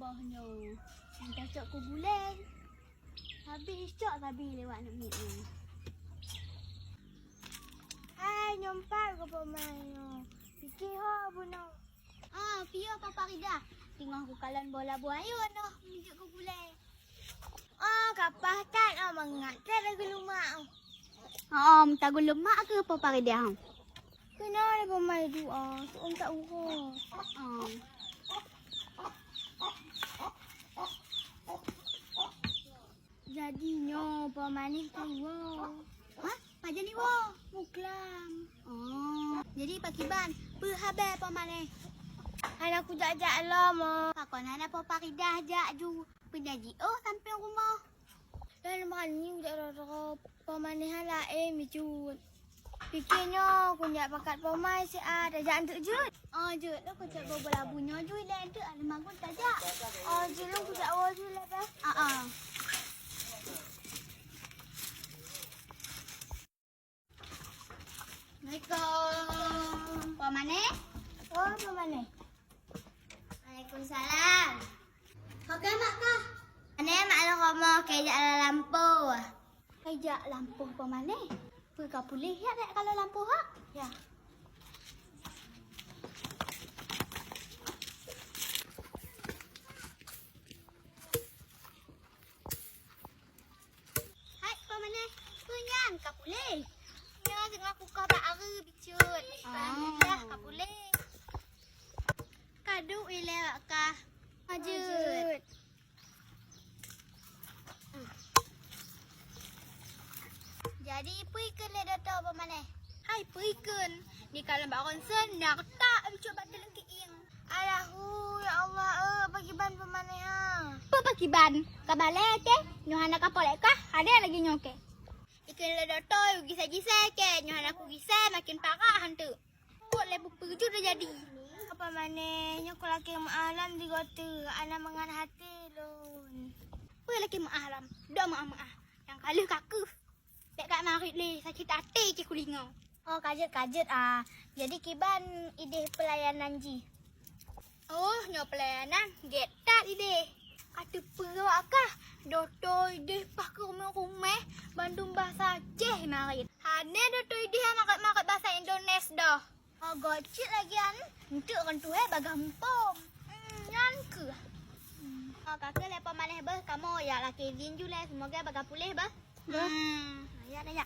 tambahnya. Minta cok ku bulan. Habis cok tapi lewat nak meet ni. Hai, nyompat ke pemain. Fikir ha buno. Pia Papa Rida. Tengok aku kalan bola buaya noh. Minta ku bulan. Kapah tak mengat lagu lumak. Minta gulung mak ke Papa Rida? Kenapa pemain dua? Tuan tak urus. Jadinya pemain ni tua. Macam ni wah. Muklam. Jadi Pak Kiban, berhabar pemain ni. Anak aku jak-jak lama. Pakon anak Papa Rida ajak ju. Pendaji sampai rumah. Dan makan ni udah rata pemain ni halak micut. Fikirnya aku nak pakat pemain si ada jak untuk jut. Jut lah kau cak bola bunyo ju dan tu ada magun tajak. Jut lu aku jak awal jut lah dah. Assalamualaikum. Pemain ni? Pemain ni. Waalaikumsalam. Okey mak kah? Ane mak lo komo kejak lampu. Kejak lampu pemain ni? Pergi pulih ya dek kalau lampu hak? Ya. Hai pemain ni. Punyan kau pulih. Ya tengok aku kau tak ada bicut. Ya kau pulih. Kadu ile kah? Ajut. Jadi pergi le data apa mana? Hai pergi ni kalau mbak konsen nak tak bicut batal keing. Alahu ya Allah bagi ban pemain ni ha. Apa bagi ban? Kabale ke? Nyohana kapolek kah? Ada lagi nyoke. Ikan le data gisa-gisa ke? Nyohana aku gisa makin parah hantu. Kok le pergi dah jadi. Apa mana? Nyok laki maalam di kota. Anak mengan hati lun. Apa lagi maalam? Dah maaf. Yang kalah kaku. Tak kat marit le sakit hati ke kulingau. Kajet. Jadi Kiban ide pelayanan ji. Nyo pelayanan. Get tak ide. Ada perak kah? Doto ide pak ke rumah Bandung bahasa Aceh marit. Hane doto ide makat bahasa Indonesia dah. Gocit lagi an. Untuk orang tu bagampom. Nyan ke? Kakak lepas malih bah kamu ya laki izin ju le semoga baga pulih bah. Ya dah ya.